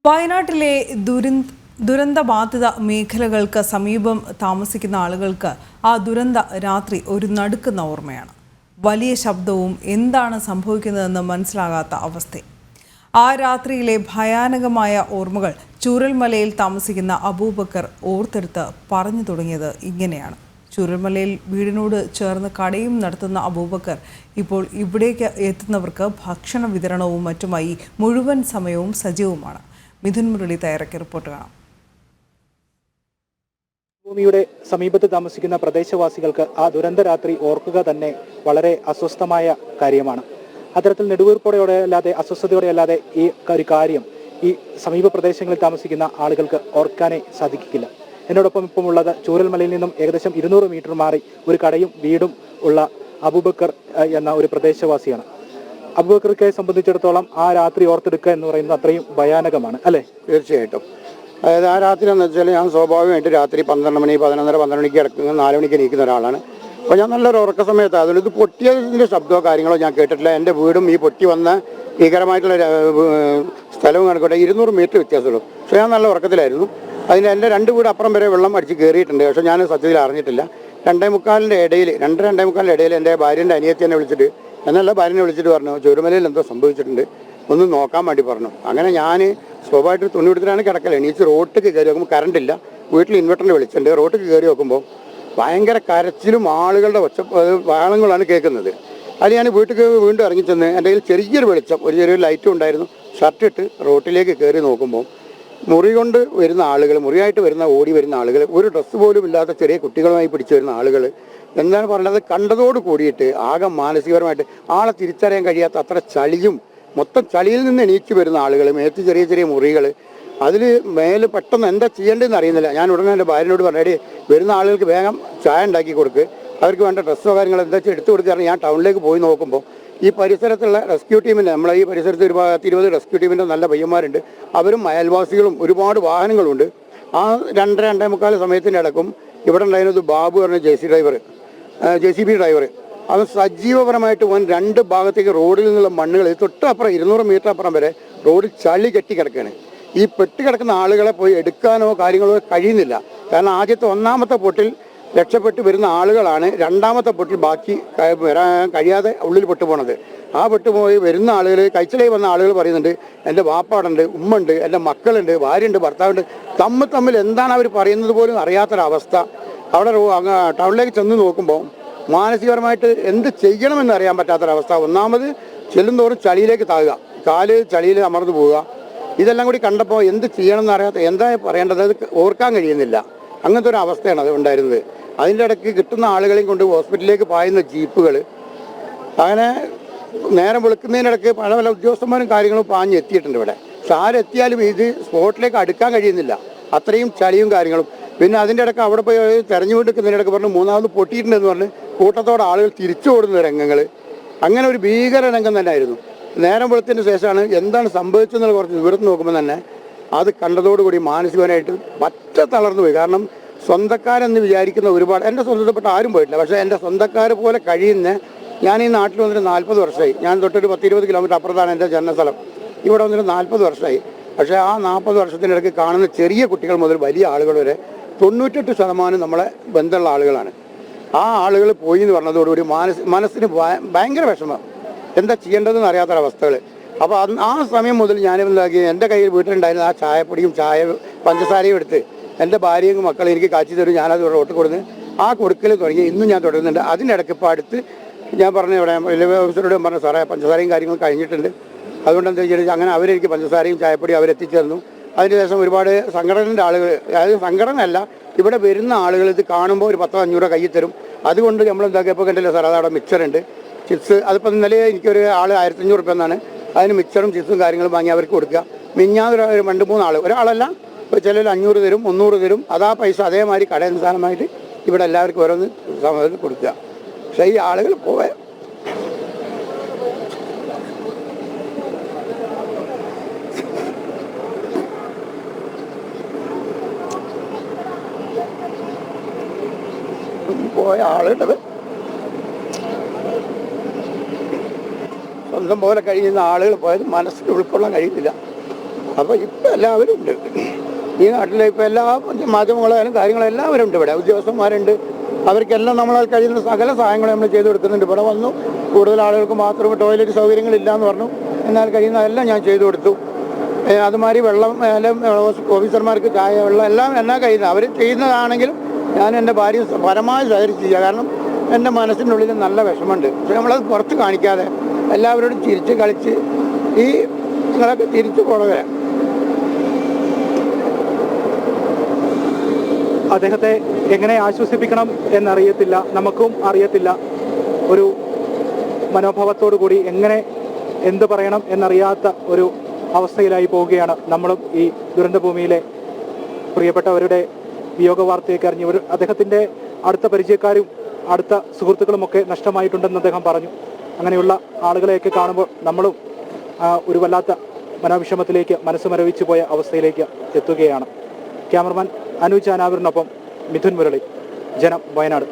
വയനാട്ടിലെ ദുരന്തബാധിത മേഖലകൾക്ക് സമീപം താമസിക്കുന്ന ആളുകൾക്ക് ആ ദുരന്ത രാത്രി ഒരു നടുക്കുന്ന ഓർമ്മയാണ്. വലിയ ശബ്ദവും എന്താണ് സംഭവിക്കുന്നതെന്ന് മനസ്സിലാകാത്ത അവസ്ഥ. ആ രാത്രിയിലെ ഭയാനകമായ ഓർമ്മകൾ ചൂരൽമലയിൽ താമസിക്കുന്ന അബൂബക്കർ ഓർത്തെടുത്ത് പറഞ്ഞു തുടങ്ങിയത് ഇങ്ങനെയാണ്. ചൂരൽമലയിൽ വീടിനോട് ചേർന്ന് കടയും നടത്തുന്ന അബൂബക്കർ ഇപ്പോൾ ഇവിടേക്ക് എത്തുന്നവർക്ക് ഭക്ഷണ വിതരണവും മറ്റുമായി മുഴുവൻ സമയവും സജീവമാണ്. മിഥുൻ മുരളി തയ്യാറാക്കിയ റിപ്പോർട്ട് കാണാം. ഭൂമിയുടെ സമീപത്ത് താമസിക്കുന്ന പ്രദേശവാസികൾക്ക് ആ ദുരന്ത രാത്രി ഓർക്കുക തന്നെ വളരെ അസ്വസ്ഥമായ കാര്യമാണ്. അത്തരത്തിൽ നെടുവീർപ്പോടെ അല്ലാതെ അസ്വസ്ഥതയോടെ അല്ലാതെ ഈ ഒരു കാര്യം ഈ സമീപ പ്രദേശങ്ങളിൽ താമസിക്കുന്ന ആളുകൾക്ക് ഓർക്കാനേ സാധിക്കില്ല. എന്നോടൊപ്പം ഇപ്പം ഉള്ളത് ചൂരൽമലയിൽ നിന്നും ഏകദേശം 200 മീറ്റർ മാറി ഒരു കടയും വീടും ഉള്ള അബൂബക്കർ എന്ന ഒരു പ്രദേശവാസിയാണ്. അബൂബക്കറെ സംബന്ധിച്ചിടത്തോളം ആ രാത്രി ഓർത്തെടുക്കുക എന്ന് പറയുന്നത് അത്രയും ഭയാനകമാണ് അല്ലേ? തീർച്ചയായിട്ടും. അതായത് ആ രാത്രി എന്ന് വെച്ചാൽ ഞാൻ സ്വാഭാവികമായിട്ട് രാത്രി 12 മണി 11:30 മണിക്ക് കിടക്കുന്ന 4 മണിക്ക് എണീക്കുന്ന ഒരാളാണ്. അപ്പോൾ ഞാൻ നല്ലൊരു ഉറക്ക സമയത്ത് അതുകൊണ്ട് ഇത് പൊട്ടിയതിൻ്റെ ശബ്ദമോ കാര്യങ്ങളോ ഞാൻ കേട്ടിട്ടില്ല. എൻ്റെ വീടും ഈ പൊട്ടി വന്ന ഭീകരമായിട്ടുള്ള സ്ഥലവും കണക്കോട്ടെ 200 മീറ്റർ വ്യത്യാസമുള്ളൂ. പക്ഷേ ഞാൻ നല്ല ഉറക്കത്തിലായിരുന്നു. അതിന് എൻ്റെ 2 വീട് അപ്പുറം വരെ വെള്ളം അടിച്ച് കയറിയിട്ടുണ്ട്. പക്ഷേ ഞാൻ സത്യത്തിൽ അറിഞ്ഞിട്ടില്ല. 2:45 ഇടയിൽ എൻ്റെ ഭാര്യൻ്റെ അനിയത്തി എന്നെ വിളിച്ചിട്ട് എന്നല്ല ഭാര്യനെ വിളിച്ചിട്ട് പറഞ്ഞു ചൂരൽമലയിൽ എന്തോ സംഭവിച്ചിട്ടുണ്ട്, ഒന്ന് നോക്കാൻ വേണ്ടി പറഞ്ഞു. അങ്ങനെ ഞാൻ സ്വാഭാവികമായിട്ട് തുണി എടുത്തിട്ടാണ് കിടക്കൽ. എണീച്ച് റോട്ടിലേക്ക് കയറി നോക്കുമ്പോൾ കറണ്ടില്ല. വീട്ടിൽ ഇൻവെർട്ടറിൽ വിളിച്ചിട്ടുണ്ട്. റോട്ടിലേക്ക് കയറി നോക്കുമ്പോൾ ഭയങ്കര കരച്ചിലും ആളുകളുടെ വാളങ്ങളാണ് കേൾക്കുന്നത്. അത് ഞാൻ വീട്ടിൽ വീണ്ടും ഇറങ്ങിച്ചെന്ന് എൻ്റെ കയ്യിൽ ചെറിയൊരു വെളിച്ചം ചെറിയൊരു ലൈറ്റും ഉണ്ടായിരുന്നു. ഷർട്ടിട്ട് റോട്ടിലേക്ക് കയറി നോക്കുമ്പോൾ മുറിയായിട്ട് വരുന്ന ഓടി വരുന്ന ആളുകൾ, ഒരു ഡ്രസ്സ് പോലും ഇല്ലാത്ത ചെറിയ കുട്ടികളുമായി പിടിച്ചു വരുന്ന ആളുകൾ, എന്താണ് പറഞ്ഞത്, കണ്ടതോട് കൂടിയിട്ട് ആകെ മാനസികപരമായിട്ട് ആളെ തിരിച്ചറിയാൻ കഴിയാത്ത അത്ര ചളിയും മൊത്തം ചളിയിൽ നിന്ന് എണീച്ച് വരുന്ന ആളുകൾ, മേത്ത് ചെറിയ ചെറിയ മുറികൾ, അതിൽ മേല് പെട്ടെന്ന് എന്താ ചെയ്യേണ്ടതെന്ന് അറിയുന്നില്ല. ഞാൻ ഉടനെ എൻ്റെ ഭാര്യനോട് പറഞ്ഞേ വരുന്ന ആളുകൾക്ക് വേഗം ചായ ഉണ്ടാക്കി കൊടുക്ക്, അവർക്ക് വേണ്ട ഡ്രസ്സോ കാര്യങ്ങൾ എന്താ വെച്ചാൽ എടുത്തു കൊടുക്കാറ്. ഞാൻ ടൗണിലേക്ക് പോയി നോക്കുമ്പോൾ ഈ പരിസരത്തുള്ള റെസ്ക്യൂ ടീമിൻ്റെ, നമ്മളെ ഈ പരിസരത്ത് ഒരു 20 റെസ്ക്യൂ ടീമിൻ്റെ നല്ല പയ്യന്മാരുണ്ട്. അവരും അയൽവാസികളും ഒരുപാട് വാഹനങ്ങളുണ്ട്. ആ 2:45 സമയത്തിൻ്റെ ഇടക്കും ഇവിടെ ഉണ്ടായിരുന്നത് ബാബു പറഞ്ഞ JCB ഡ്രൈവർ. അത് സജീവപരമായിട്ട് 2 ഭാഗത്തേക്ക് റോഡിൽ നിന്നുള്ള മണ്ണുകൾ തൊട്ടപ്പുറം 200 മീറ്റർ അപ്പുറം വരെ റോഡിൽ ചളി കെട്ടി കിടക്കുകയാണ്. ഈ പെട്ടി കിടക്കുന്ന ആളുകളെ പോയി എടുക്കാനോ കാര്യങ്ങളോ കഴിയുന്നില്ല. കാരണം ആദ്യത്തെ 1ാമത്തെ പൊട്ടിൽ രക്ഷപ്പെട്ട് വരുന്ന ആളുകളാണ് 2ാമത്തെ പൊട്ടിൽ ബാക്കി വരാൻ കഴിയാതെ ഉള്ളിൽ പെട്ടുപോണത്. ആ പെട്ടുപോയി വരുന്ന ആളുകൾ, കഴിച്ചിലായി വന്ന ആളുകൾ പറയുന്നുണ്ട് എൻ്റെ വാപ്പാടുണ്ട്, ഉമ്മുണ്ട്, എൻ്റെ മക്കളുണ്ട്, ഭാര്യയുണ്ട്, ഭർത്താവുണ്ട്. തമ്മിൽ എന്താണ് അവർ പറയുന്നത് പോലും അറിയാത്തൊരവസ്ഥ. അവിടെ ടൗണിലേക്ക് ചെന്ന് നോക്കുമ്പോൾ മാനസികപരമായിട്ട് എന്ത് ചെയ്യണമെന്ന് അറിയാൻ പറ്റാത്തൊരവസ്ഥ. ഒന്നാമത് ചെല്ലുന്തോറും ചളിയിലേക്ക് താഴുക, കാല് ചളിയിൽ അമർന്നു പോവുക. ഇതെല്ലാം കൂടി കണ്ടപ്പോൾ എന്ത് ചെയ്യണമെന്ന് അറിയാത്ത, എന്താ പറയേണ്ടത്, അത് ഓർക്കാൻ കഴിയുന്നില്ല. അങ്ങനത്തെ ഒരു അവസ്ഥയാണ് അത് ഉണ്ടായിരുന്നത്. അതിൻ്റെ ഇടയ്ക്ക് കിട്ടുന്ന ആളുകളെയും കൊണ്ട് ഹോസ്പിറ്റലിലേക്ക് പായുന്ന ജീപ്പുകൾ, അങ്ങനെ നേരം വെളുക്കുന്നതിനിടയ്ക്ക് പല പല ഉദ്യോഗസ്ഥന്മാരും കാര്യങ്ങളും പാഞ്ഞെത്തിയിട്ടുണ്ട് ഇവിടെ. പക്ഷെ ആരെത്തിയാലും ഇത് സ്പോട്ടിലേക്ക് അടുക്കാൻ കഴിയുന്നില്ല, അത്രയും ചളിയും കാര്യങ്ങളും. പിന്നെ അതിൻ്റെ ഇടയ്ക്ക് അവിടെ പോയി തെരഞ്ഞുകൊടുക്കുന്നതിനിടയ്ക്ക് പറഞ്ഞു 3ാമത് പൊട്ടിയിട്ടുണ്ടെന്ന് പറഞ്ഞ് കൂട്ടത്തോടെ ആളുകൾ തിരിച്ചു ഓടുന്ന രംഗങ്ങൾ. അങ്ങനെ ഒരു ഭീകര രംഗം തന്നെ ആയിരുന്നു. നേരം വെളുത്തതിന് ശേഷമാണ് എന്താണ് സംഭവിച്ചതെന്നുള്ള കുറച്ച് വിവരം നോക്കുമ്പോൾ തന്നെ അത് കണ്ടതോടുകൂടി മാനസികമായിട്ട് പറ്റ തളർന്നു പോയി. കാരണം സ്വന്തക്കാരെന്ന് വിചാരിക്കുന്ന ഒരുപാട്, എൻ്റെ സ്വന്തപ്പെട്ട ആരും പോയിട്ടില്ല, പക്ഷേ എൻ്റെ സ്വന്തക്കാർ പോലെ കഴിയുന്ന, ഞാൻ ഈ നാട്ടിൽ വന്നിട്ട് 40 വർഷമായി. ഞാൻ തൊട്ടൊരു 10-20 കിലോമീറ്റർ അപ്പുറത്താണ് എൻ്റെ ജന്മസ്ഥലം. ഇവിടെ വന്നിട്ട് 40 വർഷമായി. പക്ഷേ ആ 40 വർഷത്തിനിടയ്ക്ക് കാണുന്ന ചെറിയ കുട്ടികൾ മുതൽ വലിയ ആളുകൾ വരെ 98% നമ്മളെ ബന്ധമുള്ള ആളുകളാണ്. ആ ആളുകൾ പോയി എന്ന് പറഞ്ഞതോടുകൂടി മനസ്സിന് ഭയങ്കര വിഷമം, എന്താ ചെയ്യേണ്ടതെന്ന് അറിയാത്തൊരവസ്ഥകൾ. അപ്പോൾ ആ സമയം മുതൽ ഞാൻ എന്താക്കി, എൻ്റെ കയ്യിൽ വീട്ടിലുണ്ടായിരുന്ന ആ ചായപ്പൊടിയും പഞ്ചസാരയും എടുത്ത് എൻ്റെ ഭാര്യയും മക്കളും എനിക്ക് കാച്ചി തരും. ഞാനത് റോട്ട് കൊടുന്ന് ആ കൊടുക്കൽ തുടങ്ങി ഇന്നും ഞാൻ തുടരുന്നുണ്ട്. അതിനിടയ്ക്ക് ഇപ്പോൾ അടുത്ത് ഞാൻ പറഞ്ഞ ഇവിടെ റെയിൽവേ ഓഫീസറോട് പറഞ്ഞ സാറേ പഞ്ചസാരയും കാര്യങ്ങളും കഴിഞ്ഞിട്ടുണ്ട്, അതുകൊണ്ട് എന്താ വെച്ചാൽ അങ്ങനെ അവരെനിക്ക് പഞ്ചസാരയും ചായപ്പൊടിയും അവരെത്തിച്ചേർന്നു. അതിനുശേഷം ഒരുപാട് സംഘടനയുടെ ആളുകൾ, അതായത് സംഘടന അല്ല, ഇവിടെ വരുന്ന ആളുകൾ ഇത് കാണുമ്പോൾ ഒരു 10-500 കയ്യിൽ തരും. അതുകൊണ്ട് നമ്മൾ എന്താക്കിയപ്പോൾ കണ്ടില്ല സാർ, അതവിടെ മിക്സറുണ്ട്, ചിപ്സ്. അതിപ്പോൾ ഇന്നലെ എനിക്കൊരു ആൾ 1500 രൂപ എന്നാണ്, അതിന് മിക്സറും ചിപ്സും കാര്യങ്ങളും വാങ്ങി അവർക്ക് കൊടുക്കുക. മിഞ്ഞാതൊരു 2-3 ആൾ, ഒരാളല്ല, ഇപ്പോൾ ചിലർ 500 തരും, 300 തരും. അതാ പൈസ അതേമാതിരി കടയിൽ സാധനമായിട്ട് ഇവിടെ എല്ലാവർക്കും ഓരോന്ന് സമയത്ത് കൊടുക്കുക. പക്ഷേ ഈ ആളുകൾ പോയ ആളുകൾ സ്വന്തം പോലെ കഴിയുന്ന ആളുകൾ പോയത് മനസ്സിൽ ഉൾക്കൊള്ളാൻ കഴിയുന്നില്ല. അപ്പോൾ ഇപ്പം എല്ലാവരും ഉണ്ട് ഈ നാട്ടിലെ. ഇപ്പം എല്ലാ മാധ്യമങ്ങളായാലും കാര്യങ്ങളും എല്ലാവരും ഉണ്ട് ഇവിടെ. ഉദ്യോഗസ്ഥന്മാരുണ്ട്, അവർക്കെല്ലാം നമ്മളാൽ കഴിയുന്ന സകല സഹായങ്ങളും നമ്മൾ ചെയ്തു കൊടുക്കുന്നുണ്ട്. ഇവിടെ വന്നു കൂടുതൽ ആളുകൾക്ക് ബാത്റൂം ടോയ്ലറ്റ് സൗകര്യങ്ങളില്ല എന്ന് പറഞ്ഞു, എന്നാൽ കഴിയുന്നതെല്ലാം ഞാൻ ചെയ്തു കൊടുത്തു. അതുമാതിരി വെള്ളം ഓഫീസർമാർക്ക് ചായ വെള്ളം എല്ലാം എന്നാ കഴിയുന്നത് അവർ ചെയ്യുന്നതാണെങ്കിലും ഞാൻ എൻ്റെ ഭാര്യ പരമാവധി സഹകരിച്ച് ചെയ്യുക. കാരണം എൻ്റെ മനസ്സിനുള്ളിൽ നല്ല വിഷമമുണ്ട്. പക്ഷെ നമ്മളത് പുറത്ത് കാണിക്കാതെ എല്ലാവരോടും ചിരിച്ച് കളിച്ച് ഈ നിങ്ങളൊക്കെ തിരിച്ചു പോണവരാണ്. അദ്ദേഹത്തെ എങ്ങനെ ആശ്വസിപ്പിക്കണം എന്നറിയത്തില്ല, നമുക്കും അറിയത്തില്ല. ഒരു മനോഭാവത്തോടു കൂടി എങ്ങനെ എന്ത് പറയണം എന്നറിയാത്ത ഒരു അവസ്ഥയിലായി പോവുകയാണ് നമ്മളും. ഈ ദുരന്തഭൂമിയിലെ പ്രിയപ്പെട്ടവരുടെ വിയോഗ വാർത്തയൊക്കെ അറിഞ്ഞവർ, അദ്ദേഹത്തിൻ്റെ അടുത്ത പരിചയക്കാരും അടുത്ത സുഹൃത്തുക്കളുമൊക്കെ നഷ്ടമായിട്ടുണ്ടെന്ന് അദ്ദേഹം പറഞ്ഞു. അങ്ങനെയുള്ള ആളുകളെയൊക്കെ കാണുമ്പോൾ നമ്മളും ഒരു വല്ലാത്ത മനോവിഷമത്തിലേക്ക് മനസ്സ് മരവിച്ചു പോയ അവസ്ഥയിലേക്ക് എത്തുകയാണ്. ക്യാമറമാൻ അനുജ് അനാവറിനൊപ്പം മിഥുൻ മുരളി, ജനം, വയനാട്.